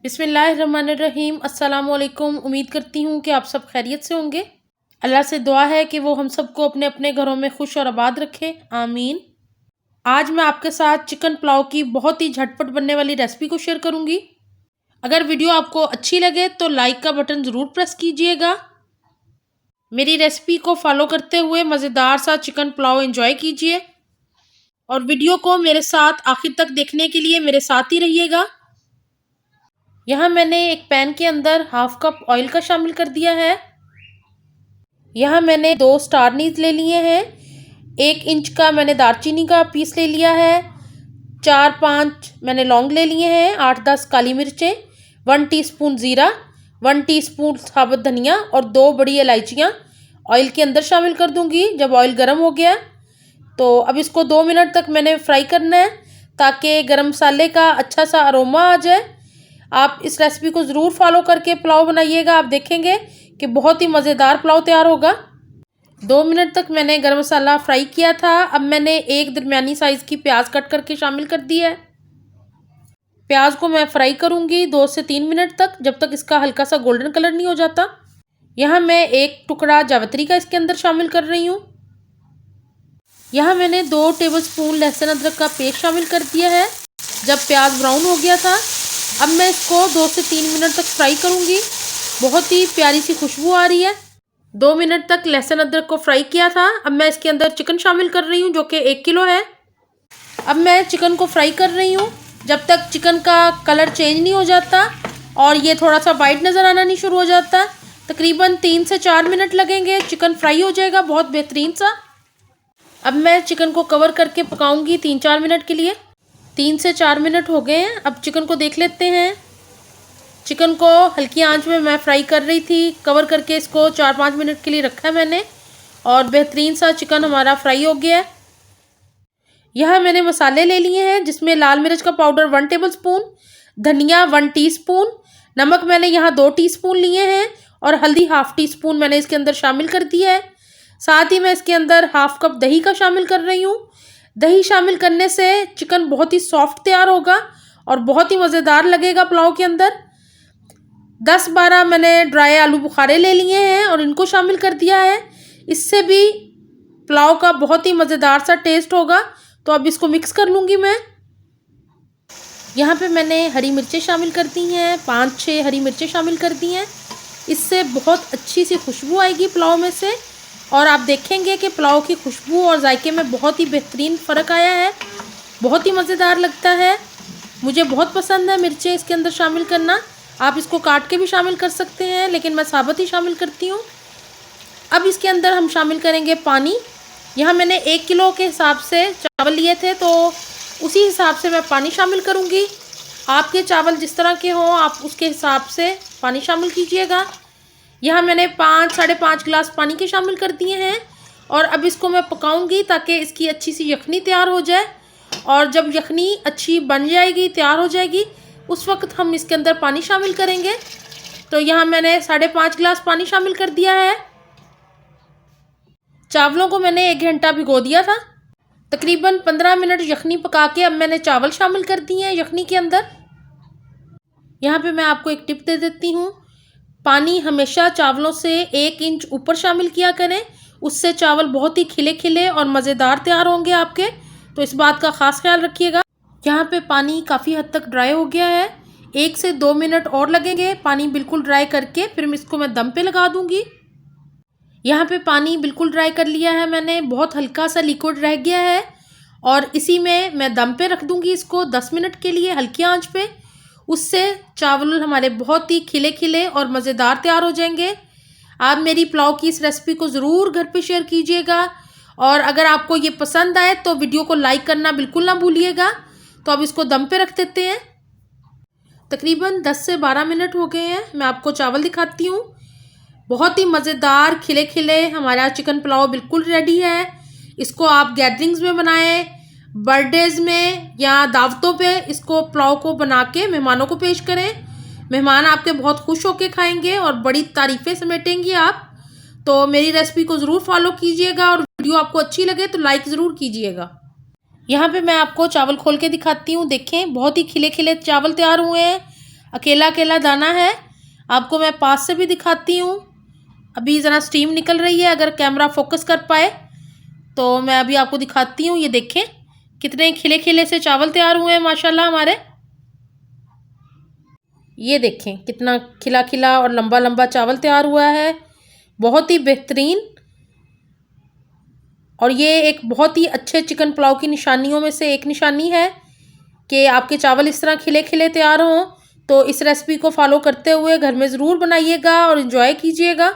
बिस्मिल्लाहिर्रहमानिर्रहीम। अस्सलामुअलैकुम। उम्मीद करती हूँ कि आप सब खैरियत से होंगे। अल्लाह से दुआ है कि वो हम सबको अपने अपने घरों में खुश और आबाद रखे, आमीन। आज मैं आपके साथ चिकन पुलाव की बहुत ही झटपट बनने वाली रेसिपी को शेयर करूँगी। अगर वीडियो आपको अच्छी लगे तो लाइक का बटन ज़रूर प्रेस कीजिएगा। मेरी रेसिपी को फॉलो करते हुए मज़ेदार सा चिकन पुलाव एंजॉय कीजिए और वीडियो को मेरे साथ आखिर तक देखने के लिए मेरे साथ ही रहिएगा। यहाँ मैंने एक पैन के अंदर हाफ कप ऑयल का शामिल कर दिया है। यहाँ मैंने 2 स्टार अनीस ले लिए हैं। 1 इंच का मैंने दालचीनी का पीस ले लिया है। 4-5 मैंने लौंग ले लिए हैं। 8-10 काली मिर्चें, 1 टीस्पून ज़ीरा, 1 टीस्पून साबुत धनिया और 2 बड़ी इलायचियाँ ऑयल के अंदर शामिल कर दूंगी। जब ऑयल गर्म हो गया तो अब इसको 2 मिनट तक मैंने फ्राई करना है ताकि गरम मसाले का अच्छा सा अरोमा आ जाए। आप इस रेसिपी को ज़रूर फॉलो करके पुलाव बनाइएगा। आप देखेंगे कि बहुत ही मज़ेदार पुलाव तैयार होगा। 2 मिनट तक मैंने गरम मसाला फ्राई किया था। अब मैंने एक दरमियानी साइज़ की प्याज कट करके शामिल कर दी है। प्याज को मैं फ्राई करूँगी 2 से 3 मिनट तक, जब तक इसका हल्का सा गोल्डन कलर नहीं हो जाता। यहाँ मैं 1 टुकड़ा जावित्री का इसके अंदर शामिल कर रही हूँ। यहाँ मैंने 2 टेबलस्पून लहसुन अदरक का पेस्ट शामिल कर दिया है। जब प्याज ब्राउन हो गया था अब मैं इसको 2 से 3 मिनट तक फ्राई करूँगी। बहुत ही प्यारी सी खुशबू आ रही है। 2 मिनट तक लहसुन अदरक को फ्राई किया था। अब मैं इसके अंदर चिकन शामिल कर रही हूँ जो कि 1 किलो है। अब मैं चिकन को फ्राई कर रही हूँ जब तक चिकन का कलर चेंज नहीं हो जाता और ये थोड़ा सा वाइट नज़र आना नहीं शुरू हो जाता। तकरीबन 3 से 4 मिनट लगेंगे, चिकन फ्राई हो जाएगा बहुत बेहतरीन सा। अब मैं चिकन को कवर करके पकाऊंगी 3-4 मिनट के लिए। 3 से 4 मिनट हो गए हैं। अब चिकन को देख लेते हैं। चिकन को हल्की आंच में मैं फ्राई कर रही थी, कवर करके इसको 4-5 मिनट के लिए रखा है मैंने और बेहतरीन सा चिकन हमारा फ्राई हो गया है। यहाँ मैंने मसाले ले लिए हैं जिसमें लाल मिर्च का पाउडर 1 टेबलस्पून, धनिया 1 टीस्पून, नमक मैंने यहाँ 2 टीस्पून लिए हैं और हल्दी ½ टीस्पून मैंने इसके अंदर शामिल कर दिया है। साथ ही मैं इसके अंदर ½ कप दही का शामिल कर रही हूँ। दही शामिल करने से चिकन बहुत ही सॉफ्ट तैयार होगा और बहुत ही मज़ेदार लगेगा पुलाव के अंदर। 10-12 मैंने ड्राई आलू बुखारे ले लिए हैं और इनको शामिल कर दिया है। इससे भी पुलाव का बहुत ही मज़ेदार सा टेस्ट होगा। तो अब इसको मिक्स कर लूँगी मैं। यहाँ पे मैंने हरी मिर्चें शामिल कर दी हैं, 5-6 हरी मिर्चें शामिल कर दी हैं। इससे बहुत अच्छी सी खुशबू आएगी पुलाव में से और आप देखेंगे कि पुलाव की खुशबू और जायके में बहुत ही बेहतरीन फ़र्क आया है। बहुत ही मज़ेदार लगता है। मुझे बहुत पसंद है मिर्चें इसके अंदर शामिल करना। आप इसको काट के भी शामिल कर सकते हैं लेकिन मैं साबुत ही शामिल करती हूँ। अब इसके अंदर हम शामिल करेंगे पानी। यहाँ मैंने 1 किलो के हिसाब से चावल लिए थे तो उसी हिसाब से मैं पानी शामिल करूँगी। आपके चावल जिस तरह के हों आप उसके हिसाब से पानी शामिल कीजिएगा। यहाँ मैंने 5-5.5 गिलास पानी के शामिल कर दिए हैं और अब इसको मैं पकाऊंगी ताकि इसकी अच्छी सी यखनी तैयार हो जाए। और जब यखनी अच्छी बन जाएगी, तैयार हो जाएगी, उस वक्त हम इसके अंदर पानी शामिल करेंगे। तो यहाँ मैंने 5.5 गिलास पानी शामिल कर दिया है। चावलों को मैंने 1 घंटा भिगो दिया था। तकरीबन 15 मिनट यखनी पका के अब मैंने चावल शामिल कर दिए हैं यखनी के अंदर। यहाँ पे मैं आपको एक टिप दे देती हूँ, पानी हमेशा चावलों से 1 इंच ऊपर शामिल किया करें। उससे चावल बहुत ही खिले खिले और मज़ेदार तैयार होंगे आपके। तो इस बात का ख़ास ख्याल रखिएगा। यहाँ पे पानी काफ़ी हद तक ड्राई हो गया है। 1 से 2 मिनट और लगेंगे पानी बिल्कुल ड्राई करके, फिर इसको मैं दम पे लगा दूँगी। यहाँ पे पानी बिल्कुल ड्राई कर लिया है मैंने, बहुत हल्का सा लिक्विड रह गया है और इसी में मैं दम पे रख दूँगी इसको 10 मिनट के लिए हल्की आँच पे। उससे चावल हमारे बहुत ही खिले खिले और मज़ेदार तैयार हो जाएंगे। आप मेरी पुलाव की इस रेसिपी को ज़रूर घर पे शेयर कीजिएगा और अगर आपको ये पसंद आए तो वीडियो को लाइक करना बिल्कुल ना भूलिएगा। तो अब इसको दम पे रख देते हैं। तकरीबन 10 से 12 मिनट हो गए हैं। मैं आपको चावल दिखाती हूँ। बहुत ही मज़ेदार खिले खिले हमारा चिकन पुलाव बिल्कुल रेडी है। इसको आप गैदरिंग्स में बनाएं, बर्थडेज़ में या दावतों पे इसको पुलाव को बना के मेहमानों को पेश करें। मेहमान आपके बहुत खुश होकर खाएंगे और बड़ी तारीफ़ें समेटेंगे आप। तो मेरी रेसिपी को ज़रूर फॉलो कीजिएगा और वीडियो आपको अच्छी लगे तो लाइक ज़रूर कीजिएगा। यहाँ पे मैं आपको चावल खोल के दिखाती हूँ। देखें बहुत ही खिले खिले चावल तैयार हुए हैं। अकेला अकेला दाना है। आपको मैं पास से भी दिखाती हूँ। अभी ज़रा स्टीम निकल रही है, अगर कैमरा फोकस कर पाए तो मैं अभी आपको दिखाती हूँ। ये देखें कितने खिले खिले से चावल तैयार हुए हैं माशाल्लाह हमारे। ये देखें कितना खिला खिला और लंबा लंबा चावल तैयार हुआ है, बहुत ही बेहतरीन। और ये एक बहुत ही अच्छे चिकन पुलाव की निशानियों में से एक निशानी है कि आपके चावल इस तरह खिले खिले तैयार हों। तो इस रेसिपी को फॉलो करते हुए घर में ज़रूर बनाइएगा और इन्जॉय कीजिएगा।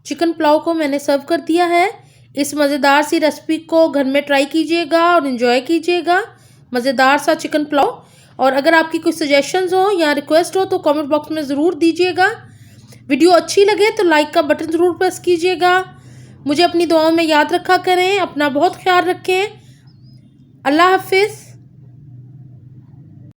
चिकन पुलाव को मैंने सर्व कर दिया है। इस मज़ेदार सी रेसिपी को घर में ट्राई कीजिएगा और इन्जॉय कीजिएगा। मज़ेदार सा चिकन पुलाव। और अगर आपकी कोई सजेशंस हो या रिक्वेस्ट हो तो कमेंट बॉक्स में ज़रूर दीजिएगा। वीडियो अच्छी लगे तो लाइक का बटन ज़रूर प्रेस कीजिएगा। मुझे अपनी दुआओं में याद रखा करें। अपना बहुत ख्याल रखें। अल्लाह हाफिज़।